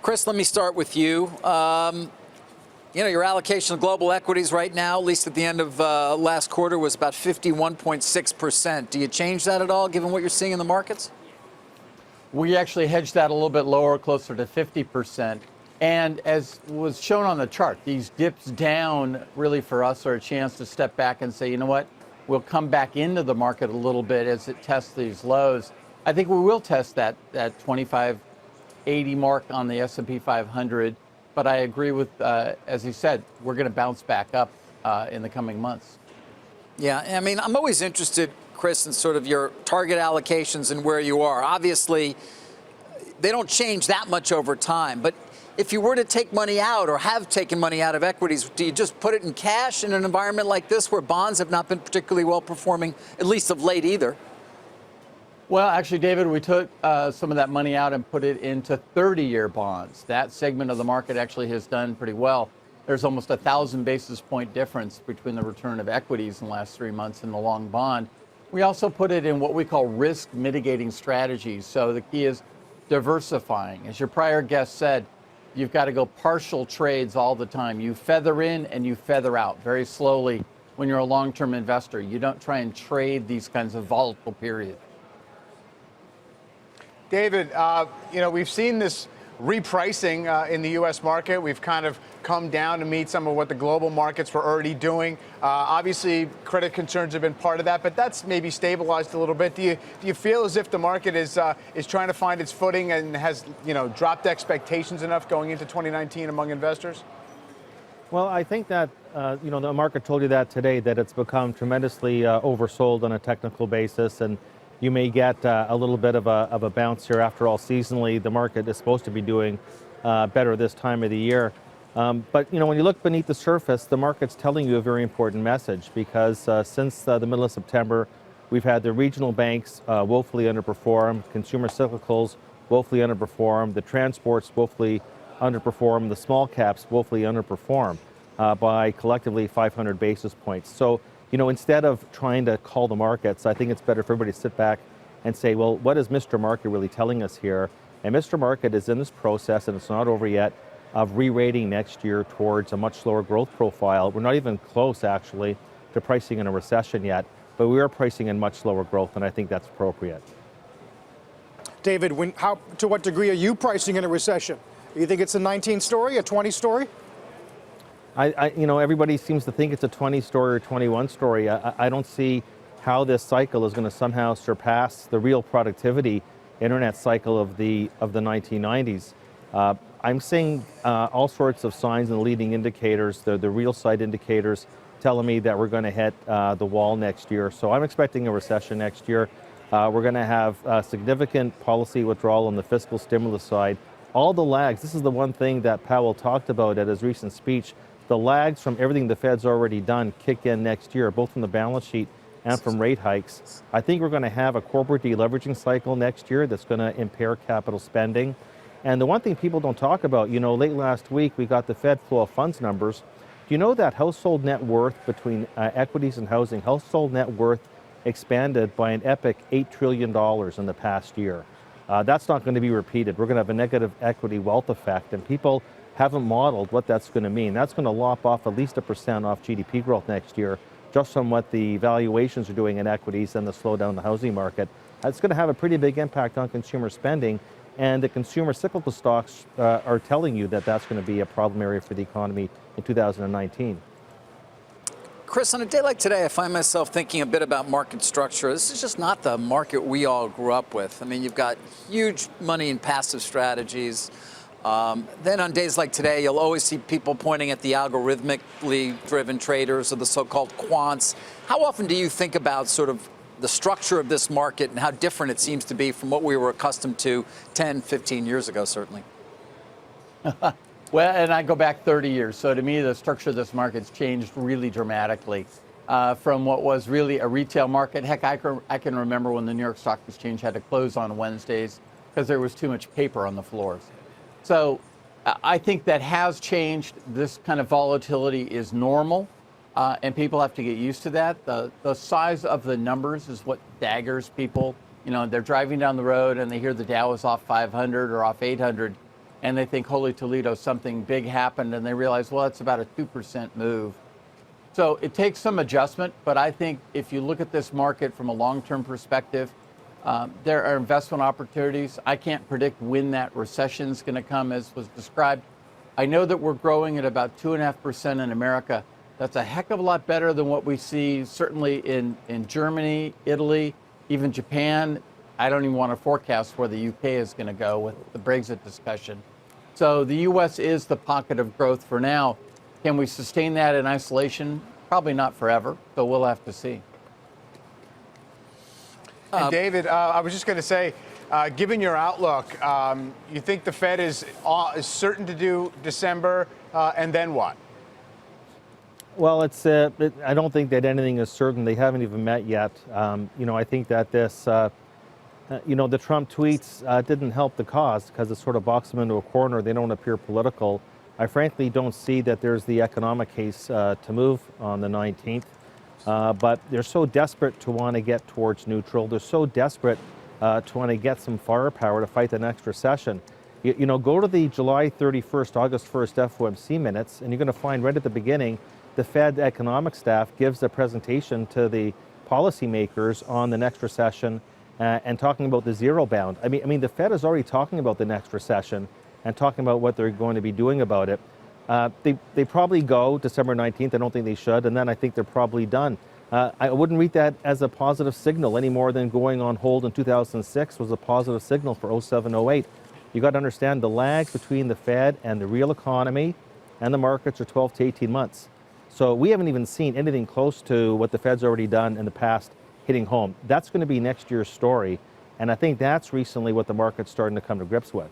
Chris, let me start with you. Your allocation of global equities right now, at least at the end of last quarter, was about 51.6%. Do you change that at all, given what you're seeing in the markets? We actually hedged that a little bit lower, closer to 50%. And as was shown on the chart, these dips down really for us are a chance to step back and say, you know what, we'll come back into the market a little bit as it tests these lows. I think we will test that 2580 mark on the S&P 500. But I agree with, as he said, we're going to bounce back up in the coming months. Yeah, I mean, I'm always interested, Chris, in sort of your target allocations and where you are. Obviously, they don't change that much over time. But if you were to take money out or have taken money out of equities, do you just put it in cash in an environment like this where bonds have not been particularly well performing, at least of late either? Well, actually, David, we took some of that money out and put it into 30-year bonds. That segment of the market actually has done pretty well. There's almost 1,000 basis point difference between the return of equities in the last 3 months and the long bond. We also put it in what we call risk mitigating strategies. So the key is diversifying. As your prior guest said, you've got to go partial trades all the time. You feather in and you feather out very slowly when you're a long-term investor. You don't try and trade these kinds of volatile periods. David, we've seen this repricing in the U.S. market. We've kind of come down to meet some of what the global markets were already doing. Obviously, credit concerns have been part of that, but that's maybe stabilized a little bit. Do you feel as if the market is trying to find its footing and has dropped expectations enough going into 2019 among investors? Well, I think that the market told you that today, that it's become tremendously oversold on a technical basis, and you may get a little bit of a bounce here. After all, seasonally, the market is supposed to be doing better this time of the year. But when you look beneath the surface, the market's telling you a very important message, because since the middle of September, we've had the regional banks woefully underperform, consumer cyclicals woefully underperform, the transports woefully underperform, the small caps woefully underperform by collectively 500 basis points. So instead of trying to call the markets, I think it's better for everybody to sit back and say, well, what is Mr. Market really telling us here? And Mr. Market is in this process, and it's not over yet, of re-rating next year towards a much slower growth profile. We're not even close, actually, to pricing in a recession yet, but we are pricing in much slower growth, and I think that's appropriate. David, to what degree are you pricing in a recession? You think it's a 19 story, a 20 story? Everybody seems to think it's a 20 story or 21 story. I don't see how this cycle is going to somehow surpass the real productivity internet cycle of the 1990s. I'm seeing all sorts of signs and leading indicators, the real side indicators, telling me that we're going to hit the wall next year. So I'm expecting a recession next year. We're going to have significant policy withdrawal on the fiscal stimulus side. All the lags, this is the one thing that Powell talked about at his recent speech. The lags from everything the Fed's already done kick in next year, both from the balance sheet and from rate hikes. I think we're going to have a corporate deleveraging cycle next year that's going to impair capital spending. And the one thing people don't talk about, late last week we got the Fed flow of funds numbers. Do you know that household net worth between equities and housing, household net worth expanded by an epic $8 trillion in the past year? That's not going to be repeated. We're going to have a negative equity wealth effect, and people haven't modeled what that's going to mean. That's going to lop off at least 1% off GDP growth next year, just from what the valuations are doing in equities and the slowdown in the housing market. It's going to have a pretty big impact on consumer spending, and the consumer cyclical stocks are telling you that that's going to be a problem area for the economy in 2019. Chris, on a day like today, I find myself thinking a bit about market structure. This is just not the market we all grew up with. I mean, you've got huge money in passive strategies. Then on days like today, you'll always see people pointing at the algorithmically driven traders or the so-called quants. How often do you think about sort of the structure of this market and how different it seems to be from what we were accustomed to 10, 15 years ago, certainly? Well, and I go back 30 years. So to me, the structure of this market's changed really dramatically from what was really a retail market. Heck, I can remember when the New York Stock Exchange had to close on Wednesdays because there was too much paper on the floors. So I think that has changed. This kind of volatility is normal, and people have to get used to that. The size of the numbers is what daggers people. They're driving down the road and they hear the Dow is off 500 or off 800. and they think, holy Toledo, something big happened, and they realize, well, it's about a 2% move. So it takes some adjustment, but I think if you look at this market from a long-term perspective, there are investment opportunities. I can't predict when that recession is going to come, as was described. I know that we're growing at about 2.5% in America. That's a heck of a lot better than what we see certainly in Germany, Italy, even Japan. I don't even want to forecast where the UK is going to go with the Brexit discussion. So the US is the pocket of growth for now. Can we sustain that in isolation? Probably not forever, so we'll have to see. And David, I was just going to say, given your outlook, you think the Fed is certain to do December, and then what? Well, I don't think that anything is certain. They haven't even met yet. I think that this, the Trump tweets didn't help the cause because it sort of boxed them into a corner. They don't appear political. I frankly don't see that there's the economic case to move on the 19th. But they're so desperate to want to get towards neutral. They're so desperate to want to get some firepower to fight the next recession. Go to the July 31st, August 1st FOMC minutes, and you're going to find right at the beginning, the Fed economic staff gives a presentation to the policymakers on the next recession and talking about the zero bound. I mean, the Fed is already talking about the next recession and talking about what they're going to be doing about it. They probably go December 19th. I don't think they should. And then I think they're probably done. I wouldn't read that as a positive signal any more than going on hold in 2006 was a positive signal for 07, 08. You got to understand the lag between the Fed and the real economy and the markets are 12 to 18 months. So we haven't even seen anything close to what the Fed's already done in the past hitting home. That's going to be next year's story. And I think that's recently what the market's starting to come to grips with.